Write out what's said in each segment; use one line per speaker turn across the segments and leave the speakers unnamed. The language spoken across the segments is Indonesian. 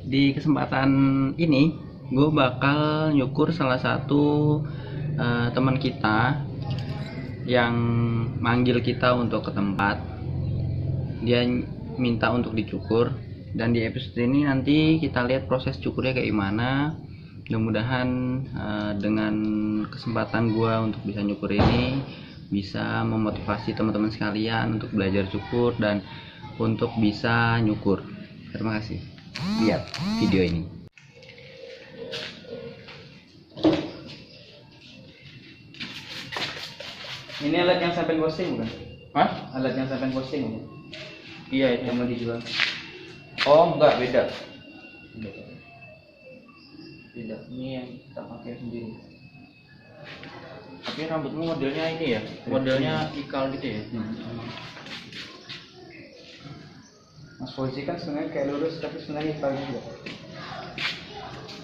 Di kesempatan ini gue bakal nyukur salah satu teman kita yang manggil kita untuk ke tempat. Dia minta untuk dicukur, dan di episode ini nanti kita lihat proses cukurnya kayak gimana. Mudah-mudahan dengan kesempatan gue untuk bisa nyukur ini bisa memotivasi teman-teman sekalian untuk belajar cukur dan untuk bisa nyukur. Terima kasih. Lihat video ini.
Ini alat yang sampai posting bukan?
Hah?
Alat yang sampai posting bukan?
Iya, itu
Yang mau dijual.
Oh, enggak, beda.
Beda. Ini yang kita pakai sendiri.
Tapi rambutmu modelnya ini ya, modelnya ikal gitu ya.
Mas Fauzi kan sebenarnya kayak lurus tapi sebenarnya hitamnya juga.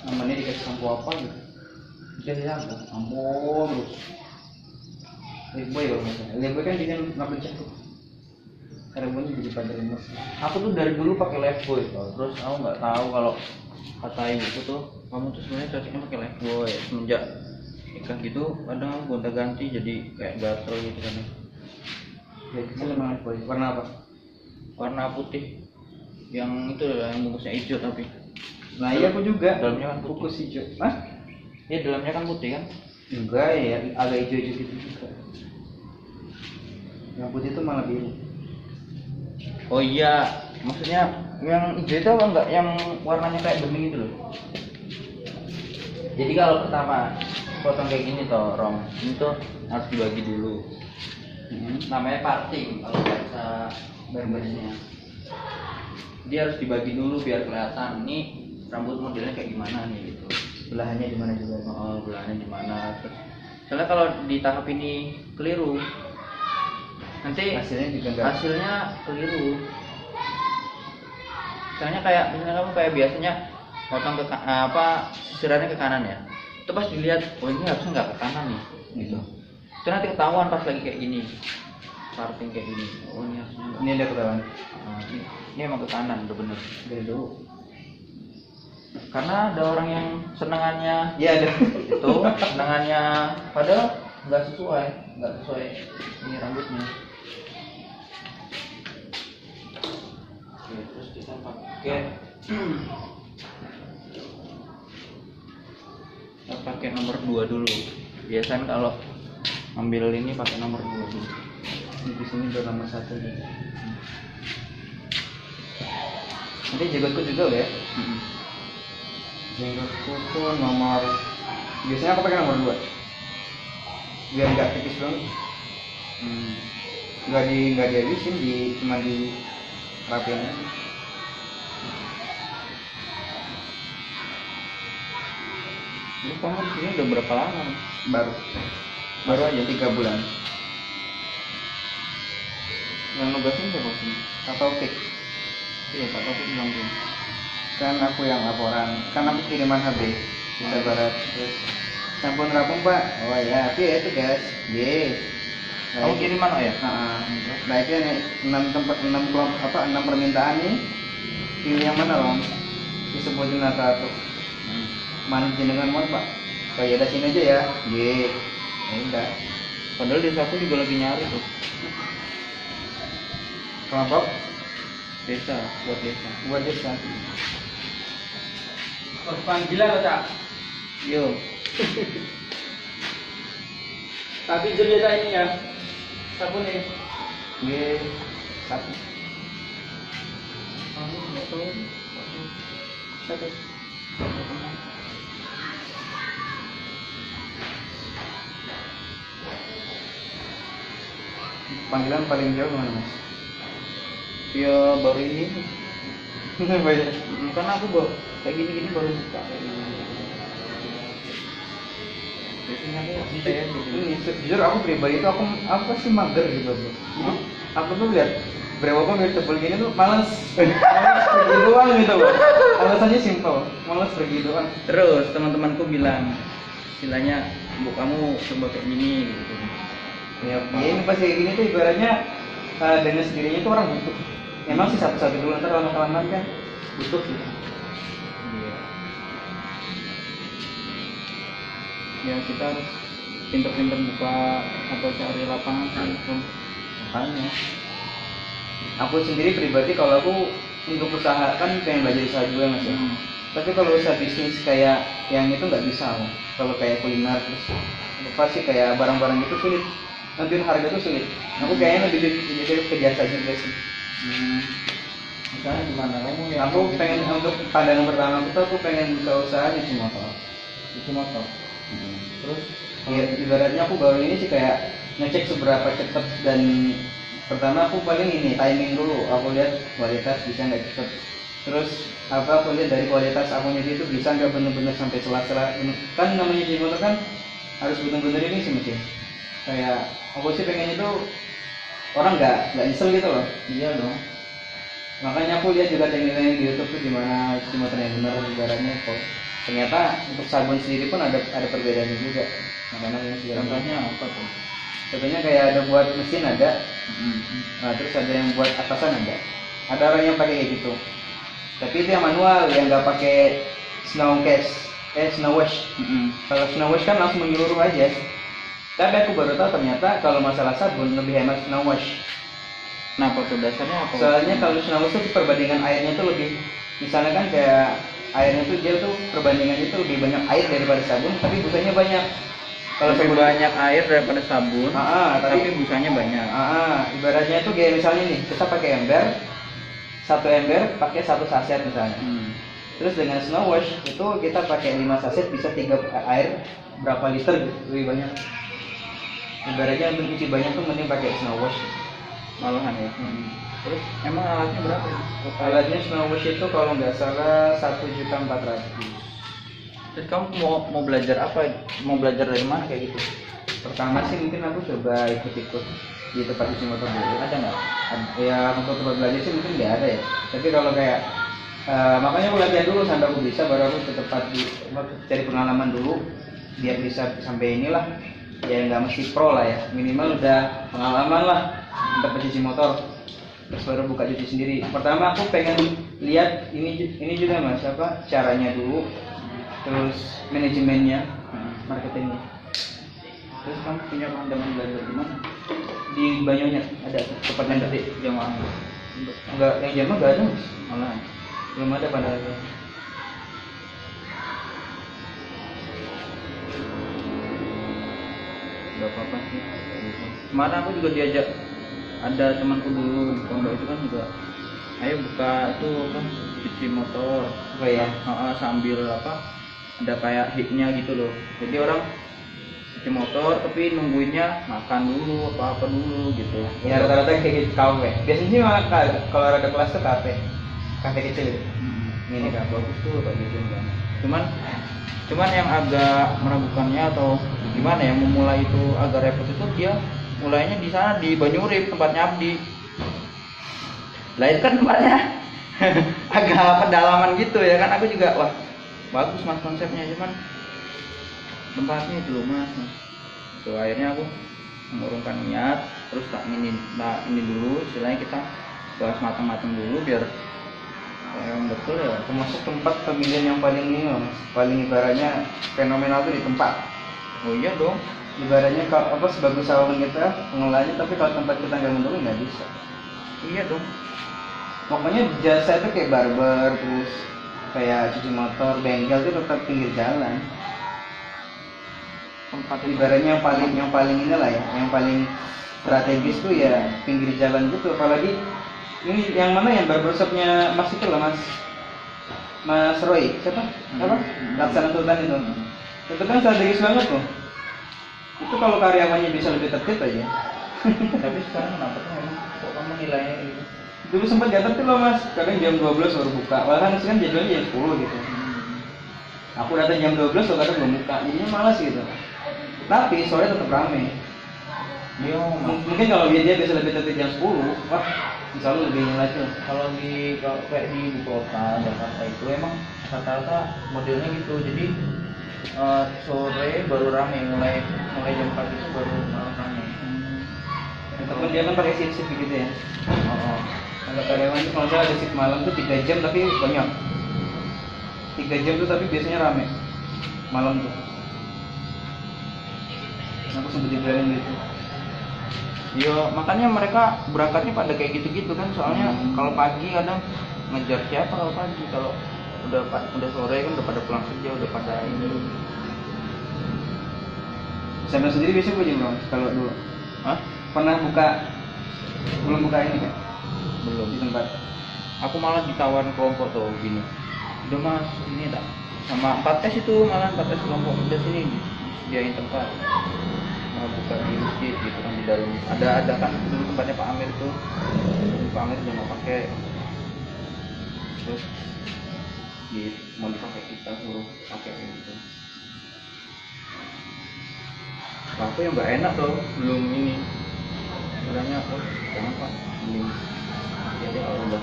Namanya dikasih sampo apa gitu? Jadi apa? Sampo lurus. Liboy kalau misalnya. Liboy kan bikin nggak pecah tuh. Karena bunyi jadi pada lemes.
Aku tuh dari dulu pakai Lifebuoy, terus aku nggak tahu kalau kata ibuku tuh kamu tuh sebenarnya cocoknya pakai Lifebuoy. Semenjak nikah gitu, kadang aku gonta-ganti jadi kayak gatel gitu kan.
Ya, kecil emang Liboy. Warna apa?
Warna putih. Yang itu yang bungkusnya hijau tapi.
Nah iya aku juga.
Dalamnya kan putih.
Bungkus hijau. Hah?
Ya dalamnya kan putih kan?
Enggak ya, agak hijau-hijau gitu juga. Yang putih itu malah biru.
Oh iya, maksudnya yang hijau itu apa enggak yang warnanya kayak bening itu loh. Jadi kalau pertama potong kayak gini toh, Rom, ini tuh harus dibagi dulu. Namanya parting kalau bahasa barbersnya. Dia harus dibagi dulu biar kelihatan nih rambut modelnya kayak gimana nih gitu.
Belahannya di mana juga.
Oh, belahannya di mana. Soalnya kalau di tahap ini keliru, nanti
Hasilnya juga enggak.
hasilnya keliru. Misalnya kayak kamu kayak biasanya potong ke sisirannya ke kanan ya. Itu pas dilihat, oh ini harusnya nggak ke kanan nih, gitu. Itu nanti ketahuan pas lagi kayak gini, parting kayak gini. Oh ini harusnya nggak.
Ini ada ketahuan.
Nah, ini emang ke kanan, udah bener.
Dari dulu.
Karena ada orang yang senengannya
Iya ada.
itu, senengannya padahal nggak sesuai ini rambutnya. Oke, terus kita pakai nomor 2 dulu. Biasanya kalau ambil ini pakai nomor 2 dulu.
Di sini udah nomor 1 gitu. Nanti jenggotku juga ya. Jenggotku tuh nomor, biasanya aku pakai nomor 2 biar nggak tipis banget. Nggak dihabisin, cuma di rapiin aja.
Lu kamu di sini udah berapa lama?
Baru aja 3 bulan.
Yang nugasin siapa sih?
Kak Taufik.
Iya, Pak Taufik bilang tuh.
Kan aku yang laporan, kan aku kiriman HB Indonesia Barat. Terus sampun rapung pak. Oh ya, oke itu guys. Ye.
Kamu kiriman oh ya?
Baiknya nih 6 permintaan nih. Pilih yang mana Om? Disebutin satu. Mana jenengan mau pak? Oh ya, sini aja ya. Ye. Ya udah.
Padahal desa aku juga lagi nyari tuh.
Kelompok
Desa, buat desa.
buat desa.
Panggilan loh Cak.
Yo.
Tapi jendela ini ya. Sapu nih.
Ye. Satu. Satu. Panggilan paling jauh mana mas?
Ya baru ini.
Banyak.
Karena aku baru kayak gini baru buka. Biasanya aku saya
Ini jujur aku pribadi itu aku pasti mager gitu bro. Jadi aku tuh lihat brewok biar tebel gini tuh males pergi doang gitu bro. Alasannya simpel, males pergi doang.
Terus teman-temanku bilang, istilahnya bu kamu coba kayak gini gitu.
Ya ini pas kayak gini tuh ibaratnya dengan sendirinya tuh orang butuh. Emang sih satu-satu dulu, ntar lama-kelamaan kan butuh gitu.
Ya kita harus pinter-pinter buka atau cari lapangan sih.
Makanya aku sendiri pribadi kalau aku untuk usaha kan pengen belajar usaha juga mas ya. Tapi kalau usaha bisnis kayak yang itu nggak bisa aku. Kalau kayak kuliner terus pasti kayak barang-barang itu sulit, nanti harga itu sulit. Aku kayaknya lebih ke jasa juga sih.
Misalnya gimana kamu ya?
Aku pengen untuk pandangan pertama aku pengen buka usaha cuci motor.
Cuci motor. Terus
Ya, ibaratnya aku baru ini sih kayak ngecek seberapa cepet dan pertama aku paling ini timing dulu. Aku lihat kualitas bisa nggak cepet. Terus aku lihat dari kualitas akunya itu bisa nggak bener-bener sampai sela-sela. Kan namanya cuci motor kan harus bener-bener ini sih mesin. Kayak aku sih pengen itu orang nggak nyesel gitu loh.
iya dong.
Makanya aku lihat juga tekniknya di YouTube tuh gimana cuci motor yang benar ibaratnya kok. Ternyata untuk sabun sendiri pun ada perbedaannya juga. Makanya yang
Contohnya apa tuh?
contohnya kayak ada buat mesin ada, nah, terus ada yang buat atasan ada. Ada orang yang pakai kayak gitu. Tapi itu yang manual yang nggak pakai snow wash. Kalau snow wash kan langsung menyeluruh aja. Tapi aku baru tahu ternyata kalau masalah sabun lebih hemat snow wash.
Kenapa tuh dasarnya apa?
Soalnya kalau snow wash itu perbandingan airnya itu lebih, misalnya kan kayak airnya itu dia tuh perbandingannya itu lebih banyak air daripada sabun, tapi busanya banyak.
Kalau lebih banyak air daripada sabun, tapi busanya banyak.
Ibaratnya itu kayak misalnya nih kita pakai ember, satu ember pakai satu saset misalnya. Terus dengan snow wash itu kita pakai 5 saset bisa 3 air berapa liter lebih banyak. Ibaratnya untuk cuci banyak tuh mending pakai snow wash.
Malahan ya. Terus emang alatnya berapa?
Alatnya snow wash itu kalau nggak salah 1.400.000.
Terus kamu mau belajar apa? Mau belajar dari mana kayak gitu?
Pertama sih mungkin aku coba ikut-ikut di tempat cuci motor dulu.
Ada nggak?
Ya untuk tempat belajar sih mungkin nggak ada ya. Tapi kalau kayak makanya aku latihan dulu sampai aku bisa, baru aku ke tempat cari pengalaman dulu biar bisa sampai inilah. Ya nggak mesti pro lah ya, minimal udah pengalaman lah tempat cuci motor. Terus baru buka cuci sendiri. Pertama aku pengen lihat ini juga mas apa caranya dulu. Terus manajemennya, marketingnya.
Terus kamu punya pandangan belajar di mana?
Di Banyuwangi ada tempat yang gede.
Jamaah.
Enggak, yang Jamaah enggak ada mas.
Malahan.
Belum ada pada
Gak apa-apa sih. Kemarin aku juga diajak, ada temanku dulu di pondok itu kan juga, ayo buka itu kan cuci motor.
Oh ya.
Sambil apa? Ada kayak hitnya gitu loh. Jadi orang cuci motor tapi nungguinnya makan dulu apa dulu gitu.
Ya rata-rata kayak gitu kafe. Biasanya sih malah kalau ada kelas tuh kafe kecil gitu.
Ini kan bagus tuh kayak gitu kan. Cuman yang agak meragukannya atau gimana ya, memulai itu agak repot itu dia mulainya di sana di Banyurip tempatnya Abdi. Lah itu kan tempatnya agak pedalaman gitu ya kan. Aku juga wah bagus mas konsepnya, cuman tempatnya itu loh mas. Tuh akhirnya aku mengurungkan niat, terus tak ini dulu, istilahnya kita bahas matang-matang dulu biar yang betul ya.
Termasuk tempat pemilihan yang paling ini mas, paling ibaratnya fenomenal tuh di tempat.
Oh iya dong.
Ibaratnya kalau apa sebagus sawangan kita pengelolanya, tapi kalau tempat kita nggak mendukung nggak bisa.
Iya dong.
Pokoknya jasa itu kayak barber, terus kayak cuci motor, bengkel itu tetap pinggir jalan.
Tempat
Ibaratnya yang paling inilah ya, yang paling strategis tuh ya pinggir jalan gitu. Apalagi ini yang mana yang barbershopnya Mas itu loh Mas Roy, siapa? Apa? Laksana Sultan itu. Itu kan strategis banget tuh. Itu kalau karyawannya bisa lebih tertib aja.
Tapi sekarang kenapa tuh memang kok kamu nilainya gitu?
Dulu sempat gak tertib loh mas, kadang jam 12 baru buka. Bahkan sekarang jadwalnya jam 10 gitu. Aku datang jam 12 loh kadang belum buka, jadinya malas gitu. Tapi sore tetap rame.
Iya,
Mungkin kalau dia bisa lebih tertib jam 10, wah insya Allah lebih nilai tuh.
kalau kayak di ibu kota Jakarta itu emang rata-rata modelnya gitu. Jadi sore baru rame, mulai jam 4 itu baru rame.
Ataupun dia kan pakai shift gitu ya. Kalau karyawan itu kalau ada shift malam tuh 3 jam tapi banyak. 3 jam tuh tapi biasanya rame malam tuh. Aku sempat dibilangin gitu.
Ya makanya mereka berangkatnya pada kayak gitu-gitu kan, soalnya kalau pagi kadang ngejar siapa kalau pagi, kalau udah sore kan udah pada pulang kerja, udah pada ini.
Saya sendiri biasa gue jam kalau dulu.
Hah?
Pernah buka, belum buka ini kan?
Belum.
Di tempat.
Aku malah ditawarin kelompok tuh gini. Udah mas, ini tak sama 4S itu, malah 4S kelompok udah sini disediain tempat. Mau buka di masjid gitu kan, di dalam ada kan dulu tempatnya Pak Amir tuh. Pak Amir udah mau pakai, terus mau dipakai, kita suruh pakai gitu. Aku yang nggak enak tuh, belum ini sebenarnya, oh jangan Pak, belum jadi udah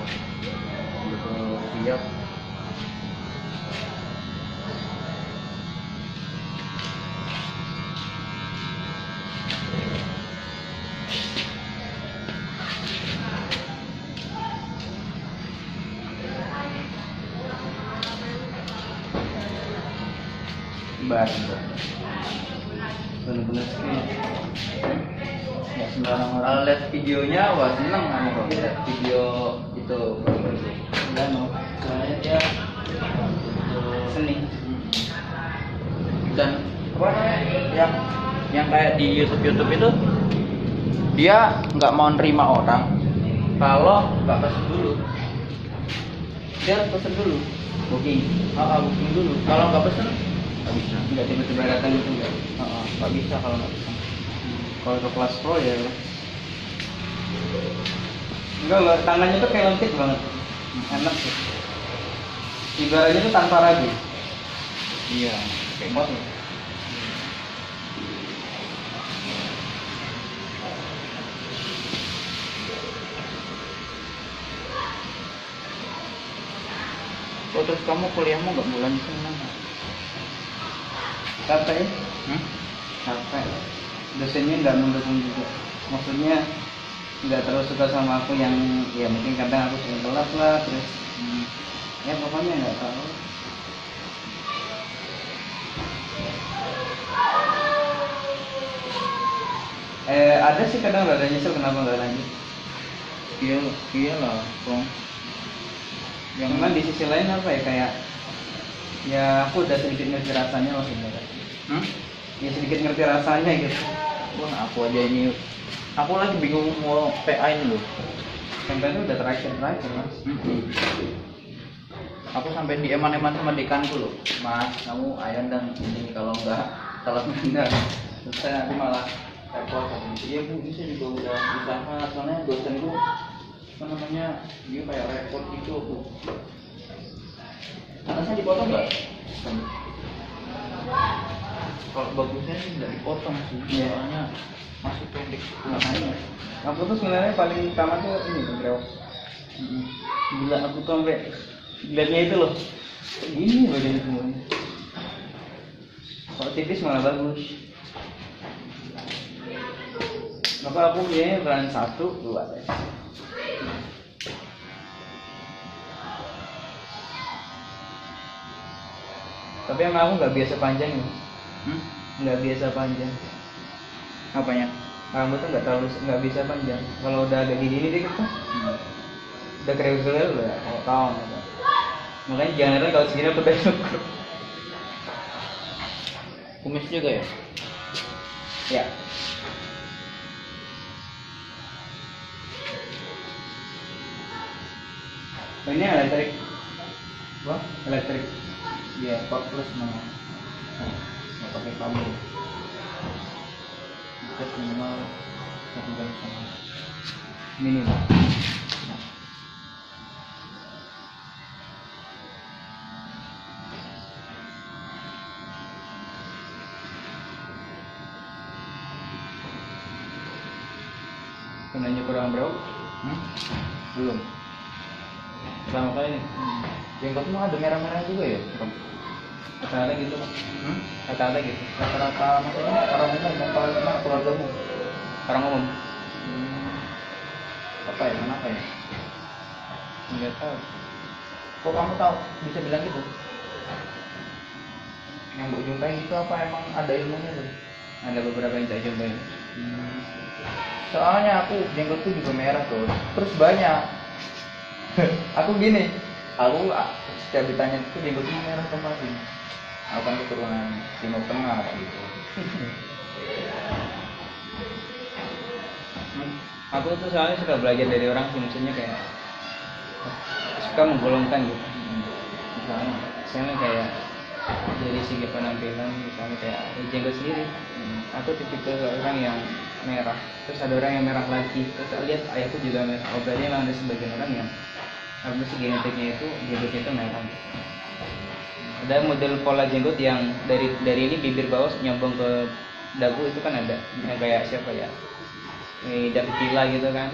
siap.
Bener-bener sih. Ya sembarang orang.
Kalau lihat videonya, wah seneng kamu kalau lihat video itu.
Enggak no. Soalnya dia seni.
Dan apa namanya, yang kayak di YouTube itu, dia nggak mau nerima orang kalau nggak pesen dulu. Dia harus pesen dulu, booking. Booking dulu. Kalau nggak pesen nggak bisa.
Enggak tiba-tiba datang gitu enggak.
Nggak bisa kalau nggak pesen.
Kalau ke kelas pro ya. Enggak loh, tangannya tuh kayak lengkit banget. Enak sih. Ibaratnya tuh tanpa ragu.
Iya, kayak motor. Oh, terus kamu kuliahmu nggak bulan senang?
Capek ya? Capek. Dosennya nggak mendukung juga. Maksudnya nggak terlalu suka sama aku yang ya mungkin kadang aku sering telat lah, terus ya pokoknya nggak tahu. Ada sih kadang rada nyesel kenapa nggak lanjut.
Iyalah, Bang.
Cuman di sisi lain apa ya, kayak ya aku udah sedikit ngerti rasanya lah sebenarnya. Ya sedikit ngerti rasanya gitu.
Wah, aku aja ini, aku lagi bingung mau PA ini loh.
Sampai itu udah terakhir mas.
Aku sampai dieman-eman sama dekanku loh, Mas, kamu ayo dan ini kalau enggak telat benar. Terus saya nanti malah repot sama dia. Bu, ini saya juga udah usaha, soalnya dosenku apa namanya, dia kayak repot gitu Bu. Atasnya dipotong nggak? Kalau bagusnya sih nggak dipotong sih, soalnya masih pendek makanya.
Aku tuh sebenarnya paling utama tuh ini tuh brewok. Gila aku tuh sampai lihatnya itu loh. Gini badan semuanya. Kalau tipis malah bagus. Maka aku punya ukuran 1, 2 Tapi emang aku nggak biasa panjang ya. Nggak biasa panjang.
Apanya?
Rambutnya nggak bisa panjang. Kalau udah agak gini dikit tuh, udah kriwil udah tahu. Makanya jangan heran kalau segini aku udah cukur.
Kumis juga ya?
Ya. Ini elektrik.
Wah,
Elektrik.
ya 4+ mau nggak pakai kabel. Kita minimal 1,5 jam.
Minimal. Kenanya kurang berapa?
Belum.
Pertama kali nih.
Jenggotmu ada merah-merah juga ya?
Kata-kata gitu. Kata-kata gitu.
Rata-rata maksudnya orang umum apa keluargamu?
Orang umum.
Apa ya? Kenapa ya?
Nggak tahu.
Kok kamu tahu bisa bilang gitu? Yang Bu jumpai itu apa emang ada ilmunya tuh?
Ada beberapa yang saya cobain.
Soalnya aku jenggotku juga merah tuh. Terus banyak. Aku gini. Aku setiap ditanya itu jenggotku merah sama sih. Aku kan keturunan Timur Tengah gitu.
Aku tuh soalnya suka belajar dari orang sih, maksudnya kayak suka menggolongkan gitu. Misalnya kayak dari segi penampilan, misalnya kayak jenggot sendiri. Aku tipikal orang yang merah, terus ada orang yang merah lagi, terus saya lihat ayahku juga merah. Oh berarti emang ada sebagian orang yang apa sih genetiknya itu jenggotnya itu merah. Ada model pola jenggot yang dari ini bibir bawah nyambung ke dagu itu kan ada, yang kayak siapa ya? David Villa gitu kan.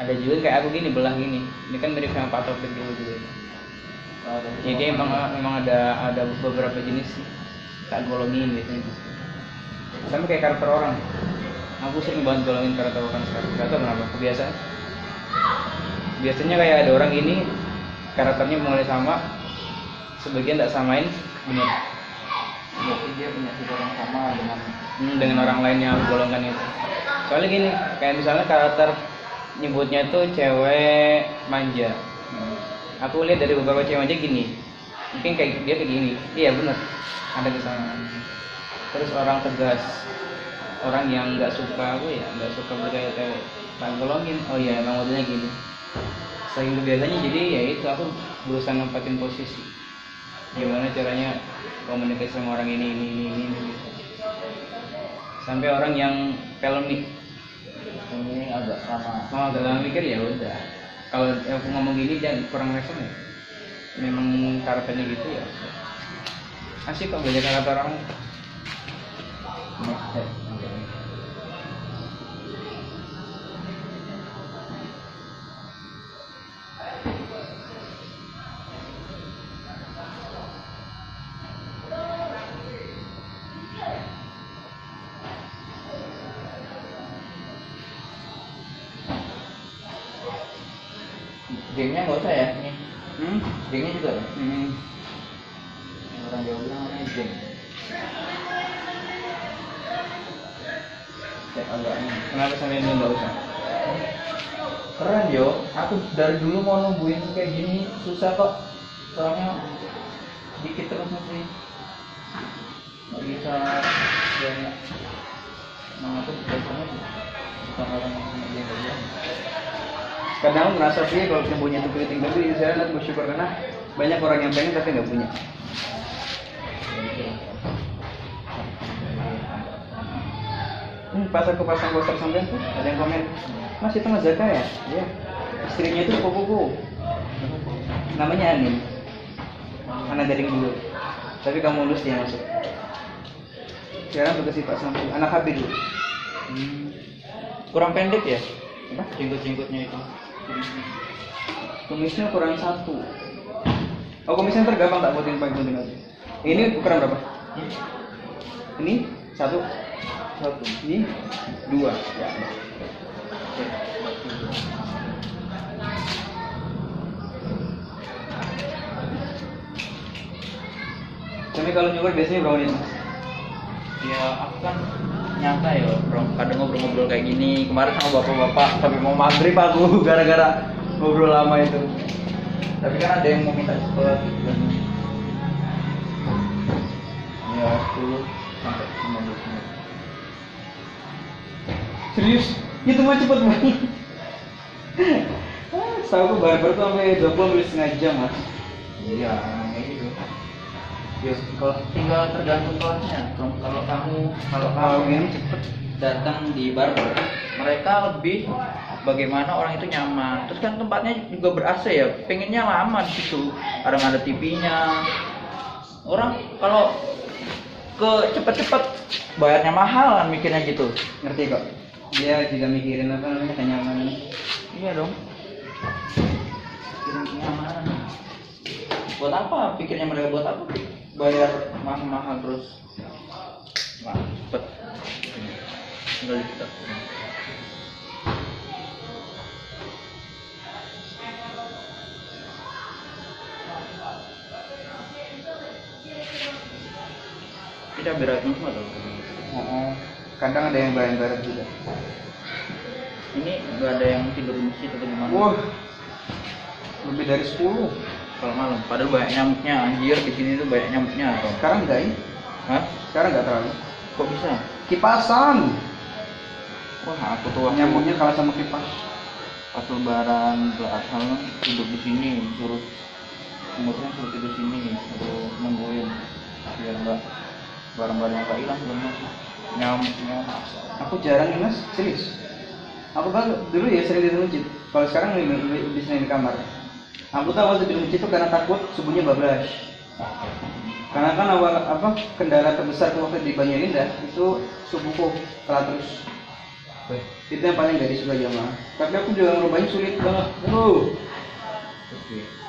Ada juga kayak aku gini belah gini. Ini kan mirip sama Pak Taufik dulu juga. Jadi emang ada beberapa jenis sih. Tak golongin biasanya. Sama kayak karakter orang. Aku sering banget golongin karakter orang sekarang. Gak tau kenapa, kebiasaan. Biasanya kayak ada orang ini karakternya mulai sama, sebagian tak samain, benar.
Berarti dia punya sifat yang sama
dengan orang lain yang golongan itu. Soalnya gini, kayak misalnya karakter nyebutnya tuh cewek manja. Aku lihat dari beberapa cewek manja gini, mungkin kayak dia kayak gini. Iya benar, ada kesamaan. Terus orang tegas, orang yang nggak suka nggak suka bergaya-gaya, tak golongin. Oh iya, emang modelnya gini. Saking kebiasaannya, jadi ya itu aku berusaha nempatin posisi. Gimana caranya komunikasi sama orang ini gitu. Sampai orang yang pelemi
ini agak sama.
agak lama mikir ya udah. Kalau aku ngomong gini jangan kurang respon ya. Memang karakternya gitu ya. Asik kok belajar karakter orang.
Gengnya nggak usah ya ini. Gengnya juga ya. Orang Jawa bilang namanya geng. Cek agaknya.
Kenapa sampai ini nggak usah?
Keren yo. Aku dari dulu mau nungguin kayak gini susah kok. Soalnya dikit terus mesti. Nggak bisa banyak. Nah aku biasanya bukan orang yang punya geng.
Kadang merasa sih kalau punya itu keriting, tapi saya lihat bersyukur karena banyak orang yang pengen tapi nggak punya. Pas aku pasang poster sampean tuh ada yang komen, Mas itu Mas Zaka ya? Iya. Istrinya itu sepupuku. Namanya Anin. Anak dari dulu. Tapi kamu lulus dia masuk. Sekarang tugas Pak Samsul. Anak Habib dulu.
Kurang pendek ya?
Apa?
Jenggot-jenggotnya itu.
Kumisnya kurang 1. Oh kumisnya ntar gampang tak buatin pakai gunting aja. Ini ukuran berapa? Ini 1. Ini 2. Ya. Tapi kalau nyukur biasanya berapa menit?
Ya aku kan nyangka ya bro, kadang ngobrol-ngobrol kayak gini kemarin sama bapak-bapak sampai mau maghrib aku gara-gara ngobrol lama itu. Tapi kan ada yang mau minta cepet gitu kan. Ya 10 sampai 15 menit.
Serius? Itu mah cepet banget. Setahu aku barber tuh sampai 20 menit setengah jam mas.
Iya emang kayak gitu. Ya kalau tinggal tergantung kelasnya. Kalau kamu
Gini
cepet datang di barber, mereka lebih bagaimana orang itu nyaman. Terus kan tempatnya juga ber-AC ya, pengennya lama di situ. Kadang ada TV-nya. Orang kalau ke cepet-cepet bayarnya mahal kan mikirnya gitu.
ngerti kok. Dia juga mikirin apa namanya kenyamanan.
Iya dong. Pikirin kenyamanan. Buat apa? Pikirnya mereka buat apa? Bayar mahal-mahal terus. Wah, cepet. Tinggal kita. Kita berat semua tuh.
Oh. Kadang ada yang baret juga.
Ini nggak ada yang tidur di masjid atau gimana?
Wah, lebih dari 10.
Kalau malam. Padahal banyak nyamuknya. Anjir, di sini tuh banyak nyamuknya. Atau?
Sekarang enggak ini?
Hah?
Sekarang enggak terlalu.
Kok bisa?
Kipasan.
Wah, aku tuh waktu
Nyamuknya kalah sama kipas.
pas lebaran asal tidur di sini, suruh umurnya suruh tidur sini, suruh nungguin biar enggak barang-barangnya nggak hilang sebenarnya nyamuknya.
Aku jarang nih mas, serius. Aku kan dulu ya sering di masjid. Kalau sekarang lebih sering di kamar. Aku tahu waktu di masjid itu karena takut subuhnya bablas. Karena kan awal kendala terbesar waktu di Banyu Indah itu subuhku telat terus. Itu yang paling gak disuka jamaah. Tapi aku juga ngerubahnya sulit banget.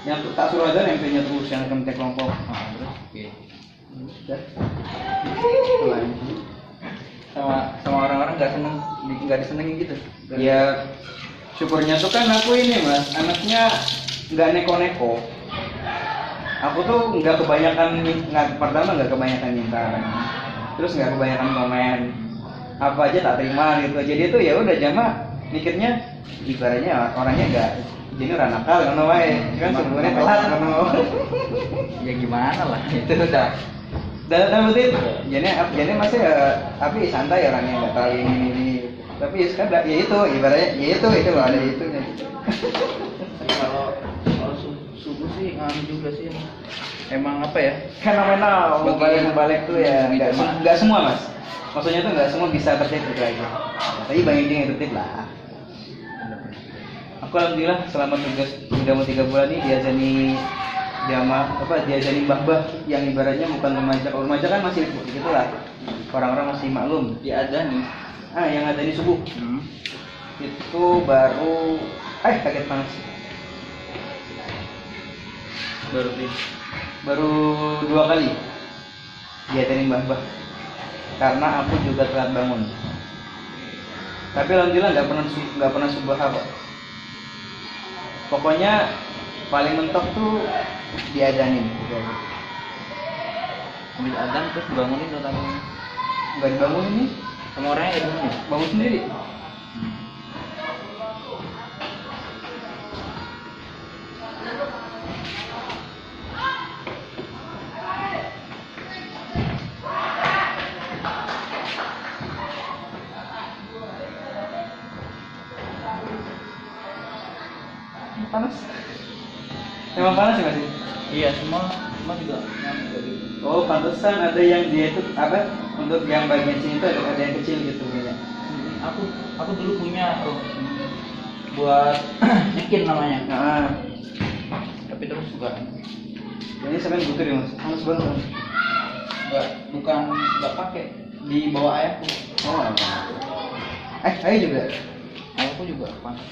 Yang tak suruh ada MP-nya terus yang kementek kelompok. Sudah.
Sama orang-orang nggak disenengin gitu.
Ya syukurnya tuh kan aku ini mas, anaknya nggak neko-neko. Aku tuh nggak kebanyakan minta, terus nggak kebanyakan komen. Apa aja tak terima gitu. Jadi itu ya udah jamaah mikirnya ibaratnya orangnya nggak jadi orang nakal kan wae. Kan sebenarnya telat kan.
Ya gimana lah.
Itu udah. Dan betul. Jadi masih tapi santai orangnya nggak terlalu ini. Tapi sekarang ya itu ibaratnya ya itu loh ada itunya gitu.
Kalau subuh sih juga sih emang apa ya?
Fenomenal. Balik tuh ya nggak semua mas. Maksudnya tuh nggak semua bisa tertib gitu aja. Tapi banyak yang tertib lah. Aku alhamdulillah selama sudah mau 3 bulan ini diazani diazani mbah-mbah yang ibaratnya bukan remaja. Kalau remaja kan masih begitu lah. Orang-orang masih maklum.
Diazani.
Yang adzani subuh. Itu baru kaget panas. Baru 2 kali diazani mbah-mbah. Karena aku juga telat bangun. Tapi alhamdulillah nggak pernah subuh apa. Pokoknya paling mentok tuh diadanin.
Habis adzan terus dibangunin atau
Nggak dibangun ini,
sama orangnya nggak dibangunin?
bangun sendiri. Panas. Emang panas ya masih?
Iya, semua juga nyamuk kayak gitu.
Oh, pantesan ada yang dia itu untuk yang bagian sini itu ada yang kecil gitu punya.
Aku dulu punya buat nyekin namanya.
Nah,
Tapi terus juga
ini sampai butuh ya mas. Panas banget.
nggak pakai di bawah ayahku.
Oh, ayo juga.
Ayahku juga panas.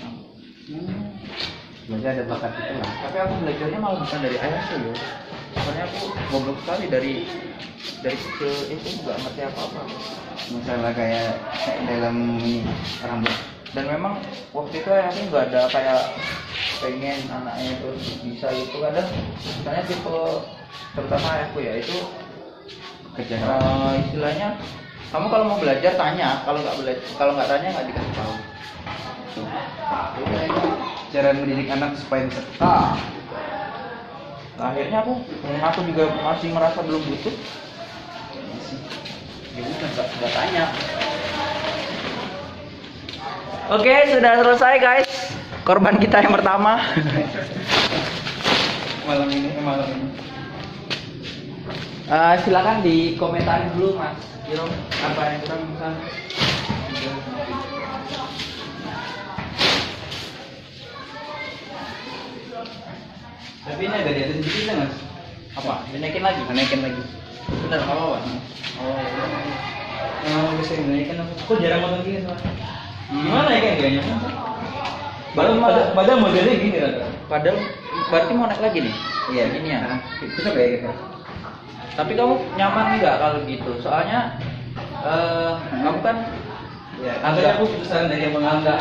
Berarti ada bakat itu lah.
Tapi aku belajarnya malah bukan dari ayahku ya. Soalnya aku goblok sekali dari kecil itu nggak ngerti apa-apa.
Misalnya kayak dalam ini rambut.
Dan memang waktu itu ayahku nggak ada kayak pengen anaknya itu bisa gitu. Kadang misalnya tipe terutama ayahku ya itu
Kerja.
Istilahnya kamu kalau mau belajar tanya, kalau nggak tanya nggak dikasih tahu.
Cara mendidik anak supaya bisa peka.
Nah, akhirnya aku juga masih merasa belum butuh. Ya bukan nggak tanya. Oke, sudah selesai guys. Korban kita yang pertama.
malam ini.
Silakan dikomentarin dulu Mas Kiro apa yang kurang bisa.
Tapi ini ada di atas sedikit kan mas?
Apa? Dinaikin lagi? Bener, nggak apa-apa.
Yang bisa dinaikkan aku jarang nonton gini soalnya. Gimana ya kan gayanya? Padahal modelnya gini rata.
Padahal berarti mau naik lagi nih?
Iya
gini ya.
Itu coba ya gitu.
Tapi kamu nyaman nggak kalau gitu? Soalnya kamu kan
Ya, akhirnya aku putusan dari yang menganggap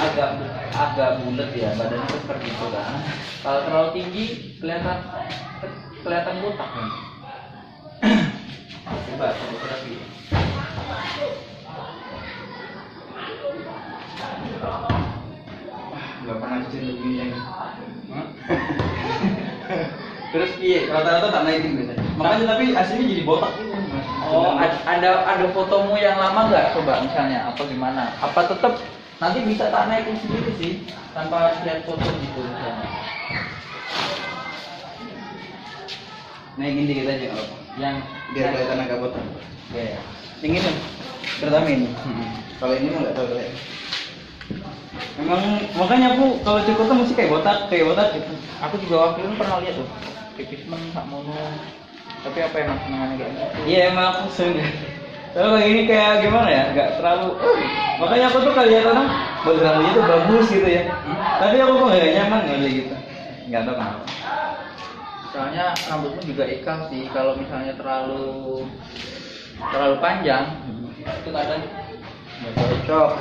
agak bulat ya, badannya tuh seperti itu kan.
kalau terlalu tinggi kelihatan botak kan?
Coba lagi. masih begini. Terus iya, rata-rata tak naikin biasanya. Makanya tapi aslinya jadi botak gitu.
Oh, ada fotomu yang lama nggak coba misalnya apa gimana? Apa tetap nanti bisa tak naikin sendiri sih tanpa harus lihat foto gitu misalnya.
Naikin dikit aja kalau
Yang
biar kelihatan agak botak.
ya.
Yang ini terutama ini. Kalau ini mah nggak tahu ya. Memang makanya aku kalau di kota mesti kayak botak gitu.
Aku juga waktu itu pernah lihat tuh tipismen tak mono. Tapi apa emang senangannya kayak gitu?
Iya emang aku sering. Kalau ini kayak gimana ya? Nggak terlalu. Makanya aku tuh kali orang baju rambutnya tuh bagus gitu ya. Tapi aku kok nggak nyaman ngeliat gitu. Nggak tahu kenapa.
Soalnya rambutmu juga ikal sih kalau misalnya terlalu panjang itu kadang
Nggak cocok.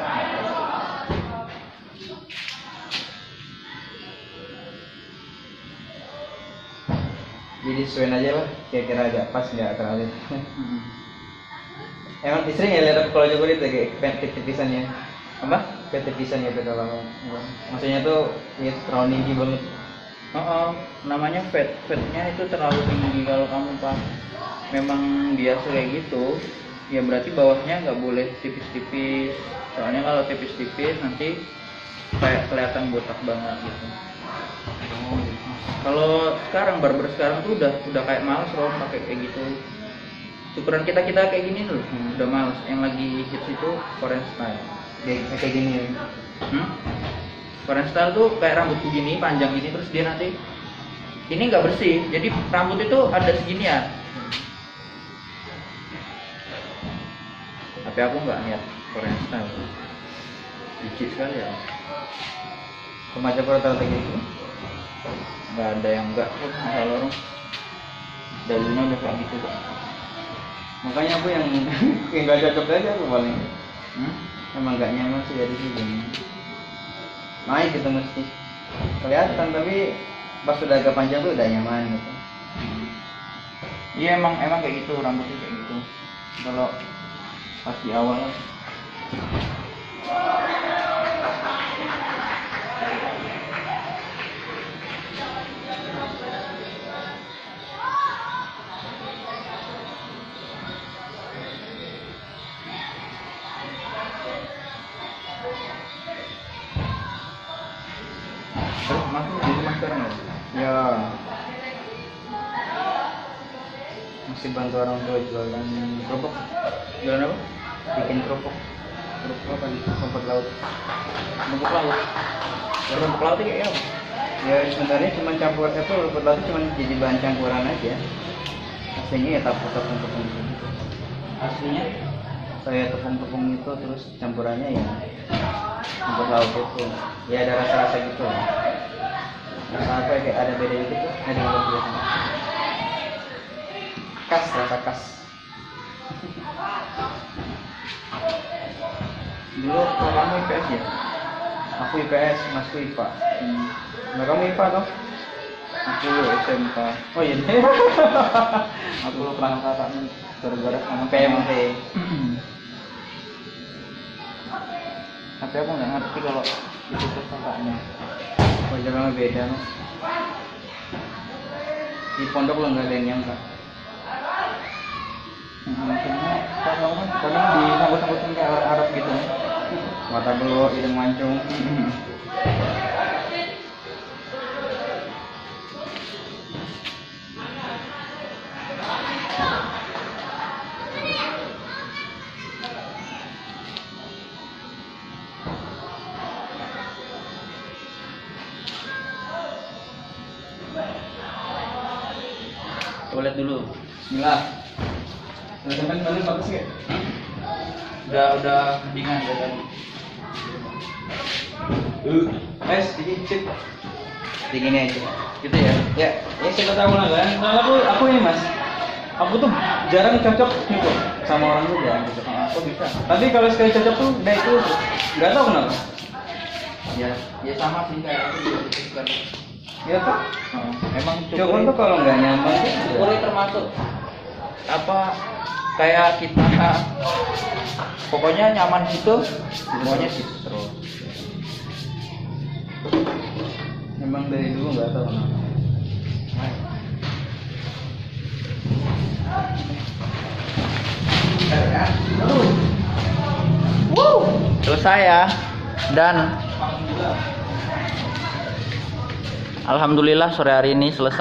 Jadi sesuaiin aja lah, kira-kira agak pas nggak terlalu. Emang istri nggak lihat kalau Joko itu kayak tipisannya,
apa?
tipisan gitu kalau maksudnya tuh ya terlalu tinggi banget.
Namanya fatnya itu terlalu tinggi. Kalau kamu pas memang biasa kayak gitu ya berarti bawahnya nggak boleh tipis-tipis, soalnya kalau tipis-tipis nanti kayak kelihatan botak banget gitu. Kalau sekarang barber sekarang tuh udah kayak males loh pakai kayak gitu. Ukuran kita kayak gini loh, udah males. Yang lagi hits itu Korean style.
Kayak gini ya.
Korean style tuh kayak rambut begini, panjang gini, terus dia nanti ini nggak bersih, jadi rambut itu ada seginian. Tapi aku nggak niat Korean style, licik sekali ya.
Kemaja rata-rata gitu.
Nggak ada yang enggak, kalau orang dalunya udah kayak gitu kok.
Makanya aku yang nggak cocok aja aku paling. Emang nggak nyaman sih dari sini. Naik gitu mesti kelihatan, tapi pas sudah agak panjang tuh udah nyaman gitu.
Iya emang kayak gitu, rambutnya kayak gitu. Kalau pas di awal terus masuk di rumah sekarang ya?
Ya masih bantu orang tua jualan kerupuk.
Jualan apa?
Bikin kerupuk apa nih, rumput laut.
Rumput laut. Rumput laut kayak apa?
Ya sebenarnya cuma campur itu rumput laut cuma jadi bahan campuran aja. Aslinya ya tepung gitu.
Aslinya
Saya tepung itu terus campurannya ya rumput laut itu. Ya ada rasa-rasa gitu lah. Rasa apa ya, kayak ada bedanya gitu. Ada apa biasanya? Rasa khas.
dulu kalau kamu IPS ya?
Aku IPS, Masku IPA. Nah kamu IPA toh?
Aku SMK.
Oh iya.
Aku pernah kakaknya gara-gara sama
PMT.
Tapi aku nggak ngerti kalau itu tuh kakaknya.
Oh jangan beda no. Di pondok lo nggak ada yang nyangka.
Maksudnya kalau kan kadang disangkut-sangkutin kayak orang Arab gitu.
Mata belok, hidung mancung.
Toilet dulu.
Bismillah. Sampai mana bagus ya?
Udah mendingan udah tadi.
Dikit. Begini aja.
Gitu ya.
Ya kita tahu lah kan. Nah, aku ini mas. Aku tuh jarang cocok nyukur sama orang tuh jarang cocok.
Kok bisa?
Tapi kalau sekali cocok tuh udah itu nggak tahu kenapa.
Ya sama sih kayak aku juga gitu kan.
Ya tuh.
Emang
Cukur tuh kalau nggak nyaman tuh.
cukurnya termasuk apa kayak kita pokoknya nyaman gitu semuanya gitu terus.
Emang dari dulu nggak tahu kenapa.
Selesai ya. Dan alhamdulillah sore hari ini selesai.